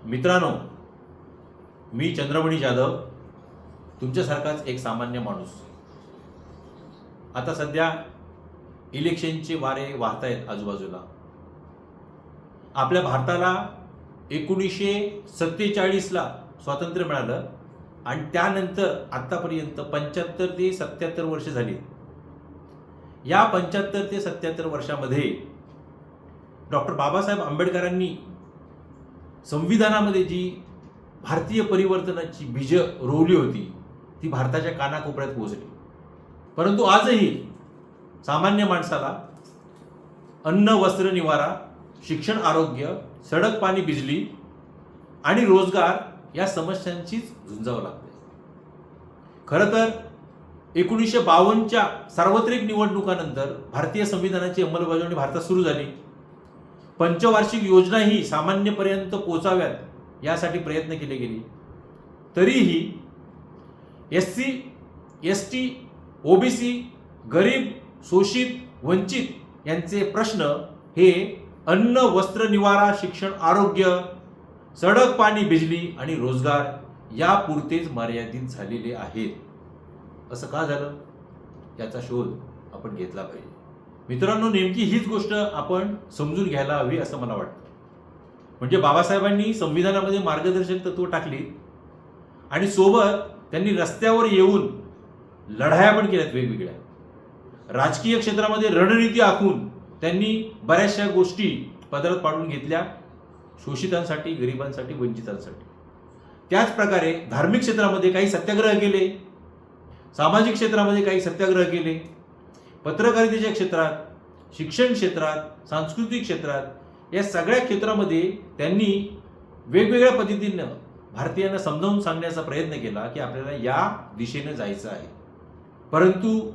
मित्रांनो, मी चंद्रमणी जाधव, तुमच्यासारखाच एक सामान्य माणूस. आता सध्या इलेक्शनचे वारे वाहत आहेत आजूबाजूला. आपल्या भारताला 1947ला स्वातंत्र्य मिळालं आणि त्यानंतर आत्तापर्यंत 75 ते 77 वर्ष झाली. या 75 ते 77 वर्षामध्ये डॉक्टर बाबासाहेब आंबेडकरांनी संविधानामध्ये जी भारतीय परिवर्तनाची बीज रोवली होती ती भारताच्या कानाकोपऱ्यात पोहोचली. परंतु आजही सामान्य माणसाला अन्न, वस्त्र, निवारा, शिक्षण, आरोग्य, सडक, पाणी, बिजली आणि रोजगार या समस्यांचीच झुंजावं लागते. खरं तर 1952च्या सार्वत्रिक निवडणुकानंतर भारतीय संविधानाची अंमलबजावणी भारतात सुरू झाली. पंचवार्षिक योजनाही सामान्यपर्यंत पोचाव्यात यासाठी प्रयत्न केले गेले. तरीही SC, ST, OBC, गरीब, शोषित, वंचित यांचे प्रश्न हे अन्न, वस्त्र, निवारा, शिक्षण, आरोग्य, सडक, पाणी, बिजली आणि रोजगार यापुरतेच मर्यादित झालेले आहेत. असं का झालं याचा शोध आपण घेतला पाहिजे. मित्रांनो, नेमकी हीच गोष्ट आपण समजून घ्यायला हवी असं मला वाटतं. म्हणजे बाबासाहेबांनी संविधानामध्ये मार्गदर्शक तत्व टाकली आणि सोबत त्यांनी रस्त्यावर येऊन लढाया पण केल्यात वेगवेगळ्या. राजकीय क्षेत्रामध्ये रणनीती आखून त्यांनी बऱ्याचशा गोष्टी पदरात पाडून घेतल्या शोषितांसाठी, गरिबांसाठी, वंचितांसाठी. त्याच प्रकारे धार्मिक क्षेत्रामध्ये काही सत्याग्रह केले, सामाजिक क्षेत्रामध्ये काही सत्याग्रह केले, पत्रकारितेच्या क्षेत्रात, शिक्षण क्षेत्रात, सांस्कृतिक क्षेत्रात या सगळ्या क्षेत्रामध्ये त्यांनी वेगवेगळ्या पद्धतीनं भारतीयांना समजावून सांगण्याचा प्रयत्न केला की आपल्याला या दिशेने जायचं आहे. परंतु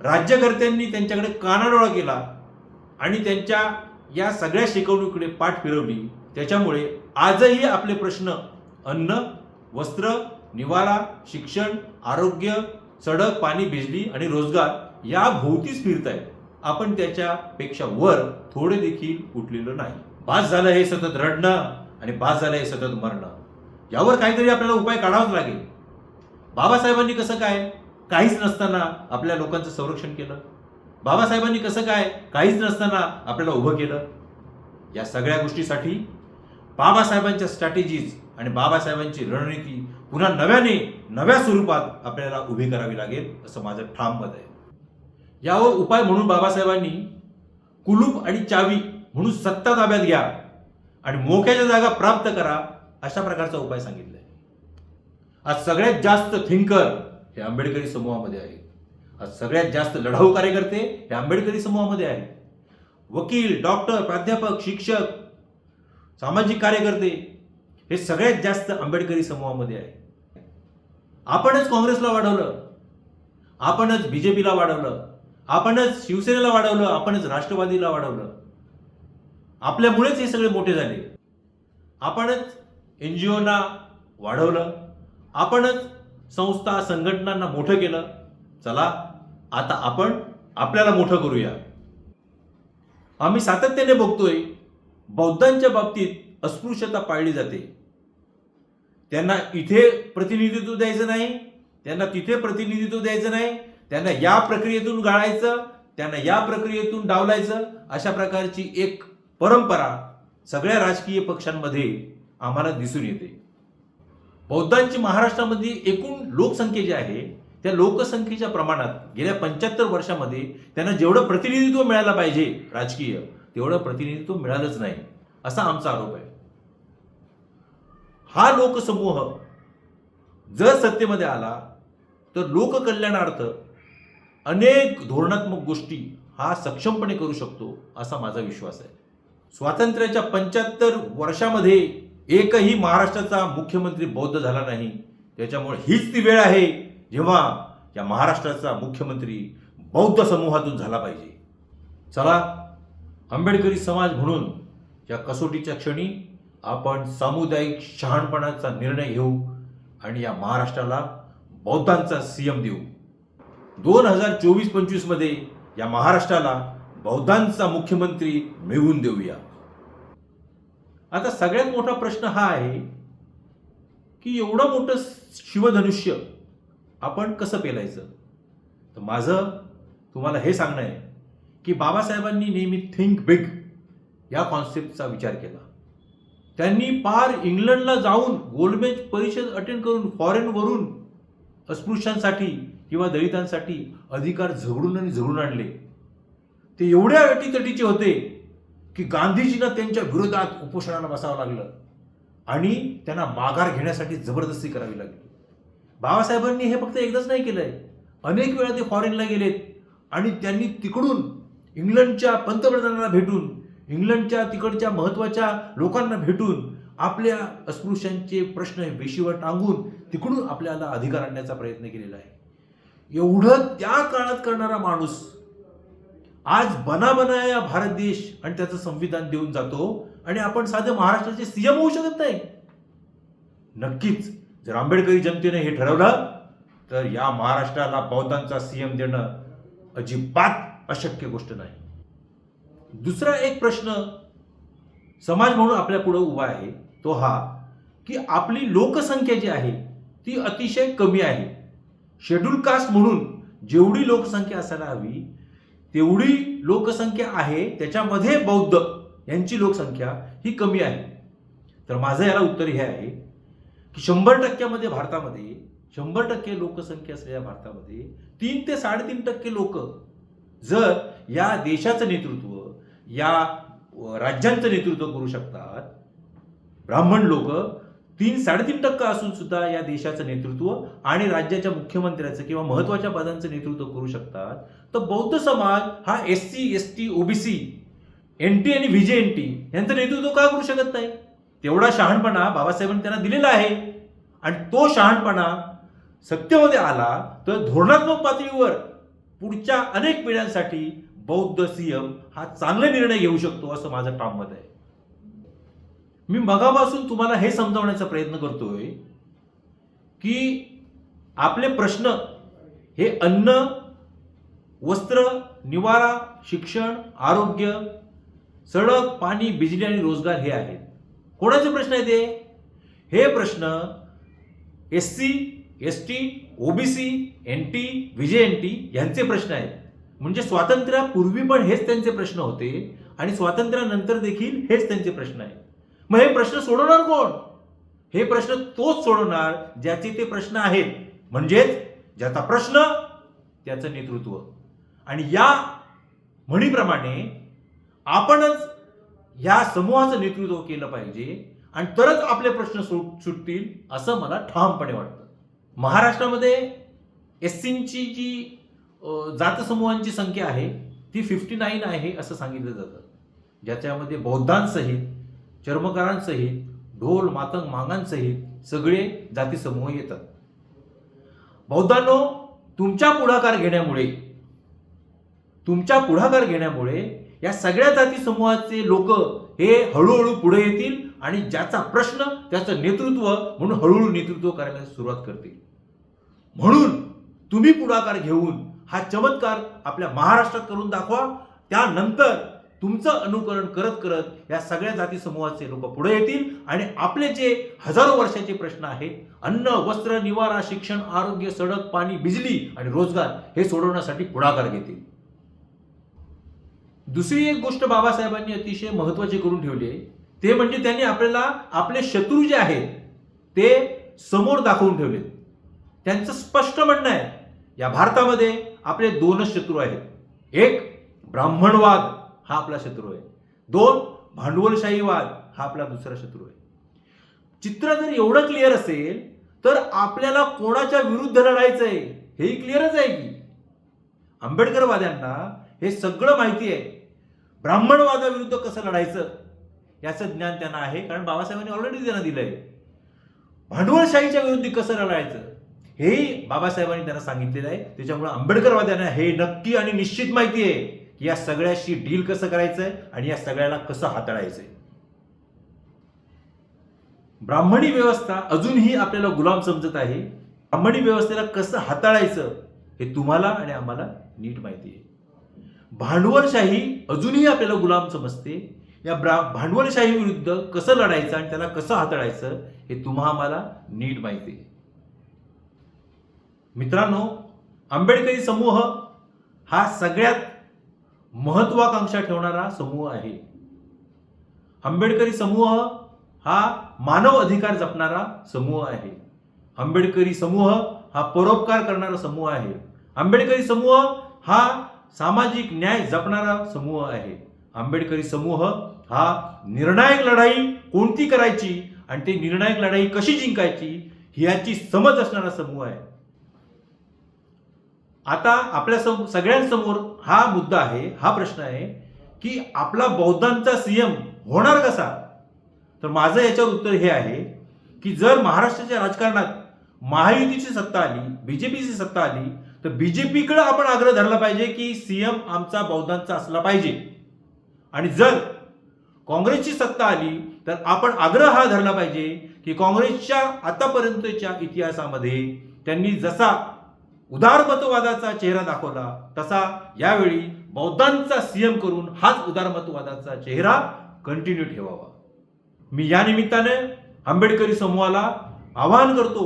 राज्यकर्त्यांनी त्यांच्याकडे कानाडोळा केला आणि त्यांच्या या सगळ्या शिकवणुकीकडे पाठ फिरवली. त्याच्यामुळे आजही आपले प्रश्न अन्न, वस्त्र, निवारा, शिक्षण, आरोग्य, सडक, पाणी, बिजली आणि रोजगार या भोवतीच फिरत आहेत. आपण त्याच्यापेक्षा वर थोडे देखील उठलेलं नाही. बास झालं हे सतत रडणं आणि बास झालं हे सतत मरणं. यावर काहीतरी आपल्याला उपाय काढावाच लागेल. बाबासाहेबांनी कसं काय काहीच नसताना आपल्या लोकांचं संरक्षण केलं? बाबासाहेबांनी कसं काय काहीच नसताना आपल्याला उभं केलं? या सगळ्या गोष्टीसाठी बाबासाहेबांच्या स्ट्रॅटेजीज आणि बाबासाहेबांची रणनीती पुन्हा नव्या स्वरूपात आपल्याला उभी करावी लागेल असं माझं ठाम मत आहे. यावर उपाय म्हणून बाबासाहेबांनी कुलूप आणि चावी म्हणून सत्ता ताब्यात घ्या आणि मोक्याच्या जागा प्राप्त करा अशा प्रकारचा उपाय सांगितलाय. आज सगळ्यात जास्त थिंकर हे आंबेडकरी समूहामध्ये आहे. आज सगळ्यात जास्त लढाऊ कार्यकर्ते हे आंबेडकरी समूहामध्ये आहेत. वकील, डॉक्टर, प्राध्यापक, शिक्षक, सामाजिक कार्यकर्ते हे सगळ्यात जास्त आंबेडकरी समूहामध्ये आहे. आपणच काँग्रेसला वाढवलं, आपणच BJPला वाढवलं, आपणच शिवसेनेला वाढवलं, आपणच राष्ट्रवादीला वाढवलं. आपल्यामुळेच हे सगळे मोठे झाले. आपणच NGOना वाढवलं, आपणच संस्था, संघटनांना मोठं केलं. चला आता आपण आपल्याला मोठं करूया. आम्ही सातत्याने बघतोय बौद्धांच्या बाबतीत अस्पृश्यता पाळली जाते. त्यांना इथे प्रतिनिधित्व द्यायचं नाही, त्यांना तिथे प्रतिनिधित्व द्यायचं नाही, त्यांना या प्रक्रियेतून गाळायचं, त्यांना या प्रक्रियेतून डावलायचं. अशा प्रकारची एक परंपरा सगळ्या राजकीय पक्षांमध्ये आम्हाला दिसून येते. बौद्धांची महाराष्ट्रामध्ये एकूण लोकसंख्या जी आहे त्या लोकसंख्येच्या प्रमाणात गेल्या 75 वर्षामध्ये त्यांना जेवढं प्रतिनिधित्व मिळालं पाहिजे राजकीय तेवढं प्रतिनिधित्व मिळालंच नाही असा आमचा आरोप आहे. हा लोकसमूह जर सत्तेमध्ये आला तर लोककल्याणार्थ अनेक धोरणात्मक गोष्टी हा सक्षमपणे करू शकतो असा माझा विश्वास आहे. स्वातंत्र्याच्या 75 वर्षामध्ये एकही महाराष्ट्राचा मुख्यमंत्री बौद्ध झाला नाही. त्याच्यामुळे हीच ती वेळ आहे जेव्हा या महाराष्ट्राचा मुख्यमंत्री बौद्ध समूहातून झाला पाहिजे. चला, आंबेडकरी समाज म्हणून या कसोटीच्या क्षणी आपण सामुदायिक शहाणपणाचा निर्णय घेऊ आणि या महाराष्ट्राला बौद्धांचा CM देऊ. 2024-25 मध्ये या महाराष्ट्राला बौद्धांचा मुख्यमंत्री मिळवून देऊया. आता सगळ्यात मोठा प्रश्न हा आहे की एवढं मोठं शिवधनुष्य आपण कसं पेलायचं. तर माझं तुम्हाला हे सांगणं आहे की बाबासाहेबांनी नेहमी थिंक बिग या कॉन्सेप्टचा विचार केला. त्यांनी पार इंग्लंडला जाऊन गोलमेज परिषद अटेंड करून फॉरेनवरून अस्पृश्यांसाठी किंवा दलितांसाठी अधिकार झगडून आणि झगडून आणले. ते एवढ्या अटीतटीचे होते की गांधीजींना त्यांच्या विरोधात उपोषणाला बसावं लागलं आणि त्यांना माघार घेण्यासाठी जबरदस्ती करावी लागली. बाबासाहेबांनी हे फक्त एकदाच नाही केलंय, अनेक वेळा ते फॉरेनला गेलेत आणि त्यांनी तिकडून इंग्लंडच्या पंतप्रधानांना भेटून, इंग्लंडच्या तिकडच्या महत्त्वाच्या लोकांना भेटून आपल्या अस्पृश्यांचे प्रश्न वेशीवर टांगून तिकडून आपल्याला अधिकार आणण्याचा प्रयत्न केलेला आहे. एवढं त्या काळात करणारा माणूस आज बना या भारत देश आणि त्याचं संविधान देऊन जातो आणि आपण साधे महाराष्ट्राचे सीएम होऊ शकत नाही. नक्कीच जर आंबेडकरी जनतेने हे ठरवलं तर या महाराष्ट्राला बौद्धांचा सीएम देणं अजिबात अशक्य गोष्ट नाही. दुसरा एक प्रश्न समाज म्हणून आपल्या पुढे उभा आहे तो हा की आपली लोकसंख्या जी आहे ती अतिशय कमी आहे. शेड्यूल कास्ट म्हणून जेवढी लोकसंख्या असायला हवी तेवढी लोकसंख्या आहे, त्याच्यामध्ये बौद्ध यांची लोकसंख्या ही कमी आहे. तर माझं याला उत्तर हे आहे की 100% भारतामध्ये 100% लोकसंख्या असलेल्या भारतामध्ये 3 ते 3.5% लोक जर या देशाचं नेतृत्व, या राज्यांचं नेतृत्व करू शकतात, ब्राह्मण लोक 3-3.5% असून सुद्धा या देशाचं नेतृत्व आणि राज्याच्या मुख्यमंत्र्याचं किंवा महत्वाच्या पदांचं नेतृत्व करू शकतात, तर बौद्ध समाज हा SC, ST, OBC, NT आणि VJNT यांचं नेतृत्व का करू शकत नाही? तेवढा शहाणपणा बाबासाहेबांनी त्यांना दिलेला आहे आणि तो शहाणपणा सत्तेमध्ये आला तर धोरणात्मक पातळीवर पुढच्या अनेक पिढ्यांसाठी बौद्ध सीएम हा चांगले निर्णय घेऊ शकतो असं माझं ठाम मत आहे. मी मगापासून तुम्हाला हे समजावण्याचा प्रयत्न करतोय की आपले प्रश्न हे अन्न, वस्त्र, निवारा, शिक्षण, आरोग्य, सडक, पाणी, बिजली आणि रोजगार हे आहेत. कोणाचे प्रश्न आहेत हे प्रश्न SC, ST, OBC, NT, VJNT यांचे प्रश्न आहेत. म्हणजे स्वातंत्र्यापूर्वी पण हेच त्यांचे प्रश्न होते आणि स्वातंत्र्यानंतर देखील हेच त्यांचे प्रश्न आहेत. मग हे प्रश्न सोडवणार कोण? हे प्रश्न तोच सोडवणार ज्याचे ते प्रश्न आहेत, म्हणजेच ज्याचा प्रश्न त्याचं नेतृत्व. आणि या म्हणीप्रमाणे आपणच या समूहाचं नेतृत्व केलं पाहिजे आणि तरच आपले प्रश्न सुटतील असं मला ठामपणे वाटतं. महाराष्ट्रामध्ये SCची जी जात समूहांची संख्या आहे ती 59 आहे असं सांगितलं जातं, ज्याच्यामध्ये बौद्धांसहित, चर्मकारांसहित, ढोल, मातंग, मांगांसहित सगळे जाती समूह येतात. बौद्धांनो, तुमच्या पुढाकार घेण्यामुळे या सगळ्या जाती समूहाचे लोक हे हळूहळू पुढे येतील आणि ज्याचा प्रश्न त्याचं नेतृत्व म्हणून हळूहळू नेतृत्व करायला सुरुवात करतील. म्हणून तुम्ही पुढाकार घेऊन हा चमत्कार आपल्या महाराष्ट्रात करून दाखवा. त्यानंतर तुमचं अनुकरण करत करत या सगळ्या जाती समूहाचे लोक पुढे येतील आणि आपले जे हजारो वर्षाचे प्रश्न आहेत, अन्न, वस्त्र, निवारा, शिक्षण, आरोग्य, सडक, पाणी, बिजली आणि रोजगार हे सोडवण्यासाठी पुढाकार घेतील. दुसरी एक गोष्ट बाबासाहेबांनी अतिशय महत्वाची करून ठेवली आहे ते म्हणजे त्यांनी आपल्याला आपले शत्रू जे आहेत ते समोर दाखवून ठेवले. त्यांचं स्पष्ट म्हणणं आहे या भारतामध्ये आपले 2च शत्रू आहेत. एक, ब्राह्मणवाद हा आपला शत्रू आहे. 2, भांडवलशाहीवाद हा आपला दुसरा शत्रू आहे. चित्र जर एवढं क्लिअर असेल तर आपल्याला कोणाच्या विरुद्ध लढायचंय हेही क्लिअरच आहे की. आंबेडकरवाद्यांना हे सगळं माहिती आहे. ब्राह्मणवादाविरुद्ध कसं लढायचं याचं ज्ञान त्यांना आहे, कारण बाबासाहेबांनी ऑलरेडी त्यांना दिलंय. भांडवलशाहीच्या विरुद्ध कसं लढायचं हेही बाबासाहेबांनी त्यांना सांगितलेलं आहे. त्याच्यामुळे आंबेडकरवाद्यांना हे नक्की आणि निश्चित माहिती आहे की या सगळ्याशी डील कसं करायचंय आणि या सगळ्याला कसं हाताळायचंय. ब्राह्मणी व्यवस्था अजूनही आपल्याला गुलाम समजत आहे. ब्राह्मणी व्यवस्थेला कसं हाताळायचं हे तुम्हाला आणि आम्हाला नीट माहिती आहे. भांडवलशाही अजूनही आपल्याला गुलाम समजते. या भांडवलशाही विरुद्ध कसं लढायचं आणि त्याला कसं हाताळायचं हे तुम्हा आम्हाला नीट माहिती आहे. मित्रांनो, आंबेडकरी समूह हा सगळ्यात महत्वाकांक्षा ठेवणारा समूह आहे. आंबेडकरी समूह हा मानव अधिकार जपणारा समूह आहे. आंबेडकरी समूह हा परोपकार करणारा समूह आहे. आंबेडकरी समूह हा सामाजिक न्याय जपणारा समूह आहे. आंबेडकरी समूह हा निर्णायक लढाई कोणती करायची आणि ती निर्णायक लढाई कशी जिंकायची ह्याची समज असणारा समूह आहे. आता आपल्या सगळ्यांसमोर हा मुद्दा आहे, हा प्रश्न आहे की आपला बौद्धांचा सीएम होणार कसा. तर माझं याच्यावर उत्तर हे आहे की जर महाराष्ट्राच्या राजकारणात महायुतीची सत्ता आली, बीजेपीची सत्ता आली, तर बीजेपीकडे आपण आग्रह धरला पाहिजे की सीएम आमचा बौद्धांचा असला पाहिजे. आणि जर काँग्रेसची सत्ता आली तर आपण आग्रह हा धरला पाहिजे की काँग्रेसच्या आतापर्यंतच्या इतिहासामध्ये त्यांनी जसा उदारमतवादाचा चेहरा दाखवला तसा यावेळी बौद्धांचा सीएम करून हाच उदारमतवादाचा चेहरा कंटिन्यू ठेवावा. मी या निमित्ताने आंबेडकरी समूहाला आवाहन करतो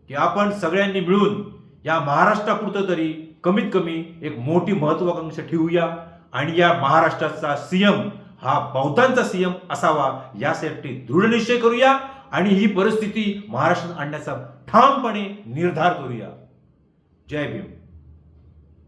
की आपण सगळ्यांनी मिळून या महाराष्ट्रापुरतं तरी कमीत कमी एक मोठी महत्वाकांक्षा ठेवूया आणि या महाराष्ट्राचा सीएम हा बौद्धांचा सीएम असावा यासाठी दृढ निश्चय करूया आणि ही परिस्थिती महाराष्ट्रात आणण्याचा ठामपणे निर्धार करूया. जय भीम.